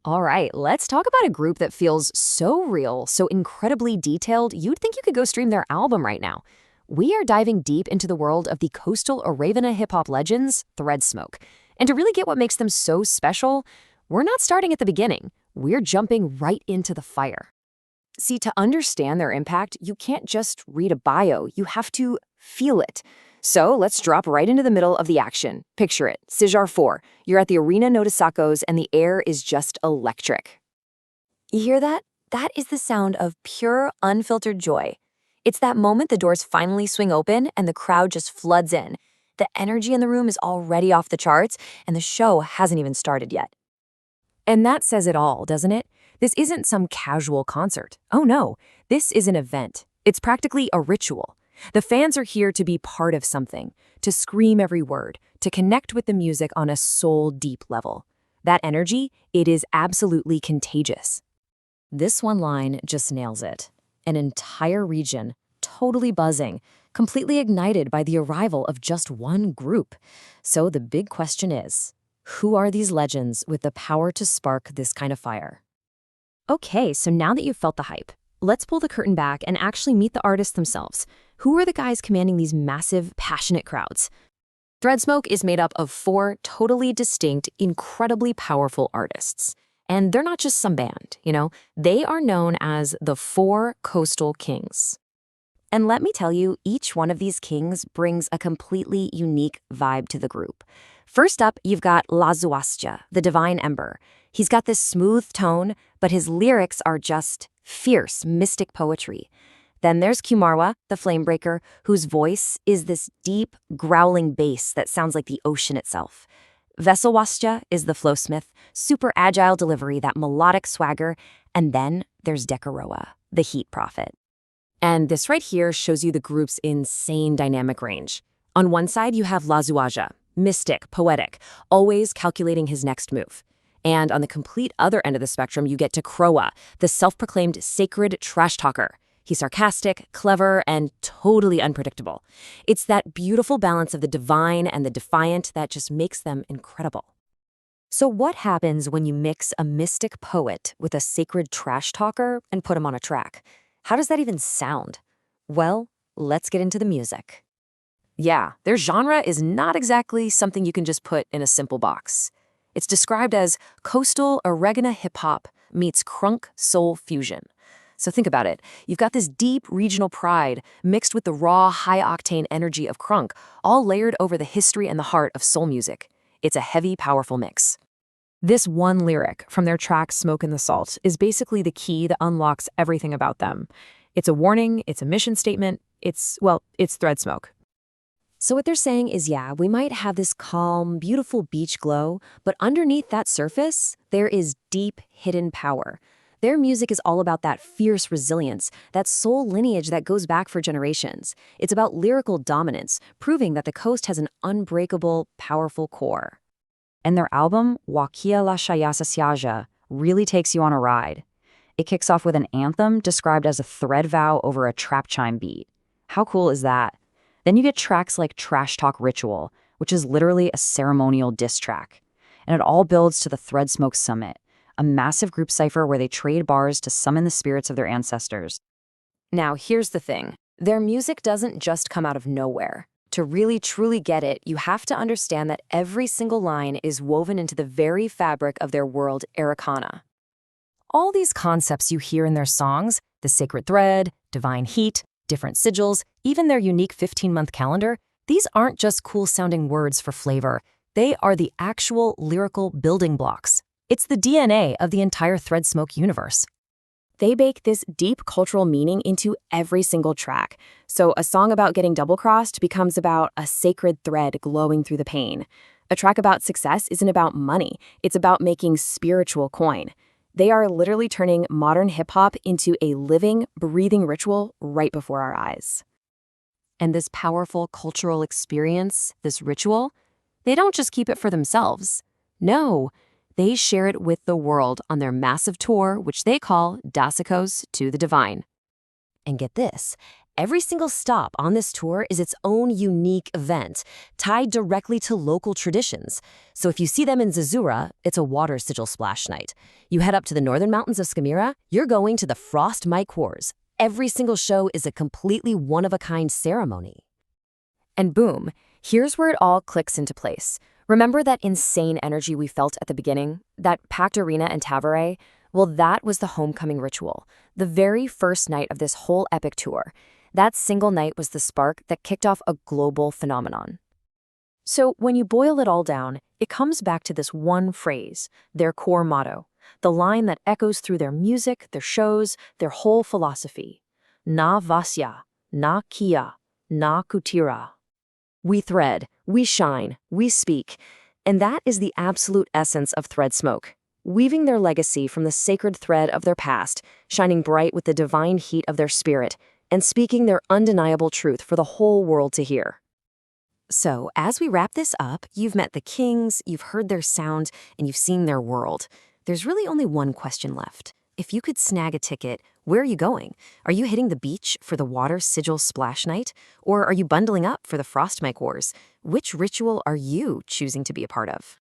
All right, let's talk about a group that feels so real, so incredibly detailed, you'd think you could go stream their album right now. We are diving deep into the world of the coastal Arreqqana hip-hop legends, Threadsmoke. And to really get what makes them so special, we're not starting at the beginning. We're jumping right into the fire. See, to understand their impact, you can't just read a bio, you have to feel it. So let's drop right into the middle of the action. Picture it, Sijar 4. You're at the Arena Notasakos and the air is just electric. You hear that? That is the sound of pure, unfiltered joy. It's that moment the doors finally swing open and the crowd just floods in. The energy in the room is already off the charts and the show hasn't even started yet. And that says it all, doesn't it? This isn't some casual concert. Oh no, this is an event. It's practically a ritual. The fans are here to be part of something, to scream every word, to connect with the music on a soul-deep level. That energy, it is absolutely contagious. This one line just nails it. An entire region, totally buzzing, completely ignited by the arrival of just one group. So the big question is, who are these legends with the power to spark this kind of fire? Okay, so now that you've felt the hype, let's pull the curtain back and actually meet the artists themselves. Who are the guys commanding these massive, passionate crowds? Threadsmoke is made up of 4 totally distinct, incredibly powerful artists. And they're not just some band, they are known as the 4 Coastal Kings. And let me tell you, each one of these kings brings a completely unique vibe to the group. First up, you've got Lazuastia, the Divine Ember. He's got this smooth tone, but his lyrics are just fierce, mystic poetry. Then there's Kumarwa, the Flamebreaker, whose voice is this deep, growling bass that sounds like the ocean itself. Veselwastia is the Flowsmith, super agile delivery, that melodic swagger. And then there's Dekaroa, the Heat Prophet. And this right here shows you the group's insane dynamic range. On one side, you have Lazuaja, mystic, poetic, always calculating his next move. And on the complete other end of the spectrum, you get Dekaroa, the self-proclaimed sacred trash talker. He's sarcastic, clever, and totally unpredictable. It's that beautiful balance of the divine and the defiant that just makes them incredible. So what happens when you mix a mystic poet with a sacred trash talker and put him on a track? How does that even sound? Well, let's get into the music. Yeah, their genre is not exactly something you can just put in a simple box. It's described as coastal Arreqqana hip-hop meets crunk soul fusion. So think about it. You've got this deep regional pride mixed with the raw, high-octane energy of crunk, all layered over the history and the heart of soul music. It's a heavy, powerful mix. This one lyric from their track Smoke in the Salt is basically the key that unlocks everything about them. It's a warning, it's a mission statement, it's Threadsmoke. So what they're saying is, yeah, we might have this calm, beautiful beach glow, but underneath that surface, there is deep, hidden power. Their music is all about that fierce resilience, that soul lineage that goes back for generations. It's about lyrical dominance, proving that the coast has an unbreakable, powerful core. And their album, Wakia La Shayasasyaja, really takes you on a ride. It kicks off with an anthem described as a thread vow over a trap chime beat. How cool is that? Then you get tracks like Trash Talk Ritual, which is literally a ceremonial diss track. And it all builds to the Threadsmoke Summit, a massive group cipher where they trade bars to summon the spirits of their ancestors. Now, here's the thing. Their music doesn't just come out of nowhere. To really, truly get it, you have to understand that every single line is woven into the very fabric of their world, Arreqqana. All these concepts you hear in their songs, the sacred thread, divine heat, different sigils, even their unique 15-month calendar, these aren't just cool-sounding words for flavor. They are the actual lyrical building blocks. It's the DNA of the entire Threadsmoke universe. They bake this deep cultural meaning into every single track. So a song about getting double-crossed becomes about a sacred thread glowing through the pain. A track about success isn't about money. It's about making spiritual coin. They are literally turning modern hip-hop into a living, breathing ritual right before our eyes. And this powerful cultural experience, this ritual, they don't just keep it for themselves. No, they share it with the world on their massive tour, which they call Dasakos to the Divine. And get this, Every single stop on this tour is its own unique event, tied directly to local traditions. So if you see them in Zazura, it's a water sigil splash night. You head up to the northern mountains of Scamira, you're going to the Frost Mike Wars. Every single show is a completely one-of-a-kind ceremony. And boom, here's where it all clicks into place. Remember that insane energy we felt at the beginning? That packed arena and Tavaray? Well, that was the homecoming ritual, the very first night of this whole epic tour. That single night was the spark that kicked off a global phenomenon. So when you boil it all down, it comes back to this one phrase, their core motto, the line that echoes through their music, their shows, their whole philosophy. Na Vasya, na Kia, na Kutira. We thread, we shine, we speak, and that is the absolute essence of Threadsmoke, weaving their legacy from the sacred thread of their past, shining bright with the divine heat of their spirit, and speaking their undeniable truth for the whole world to hear. So, as we wrap this up, you've met the kings, you've heard their sound, and you've seen their world. There's really only one question left. If you could snag a ticket, where are you going? Are you hitting the beach for the water sigil splash night? Or are you bundling up for the Frost Mike Wars? Which ritual are you choosing to be a part of?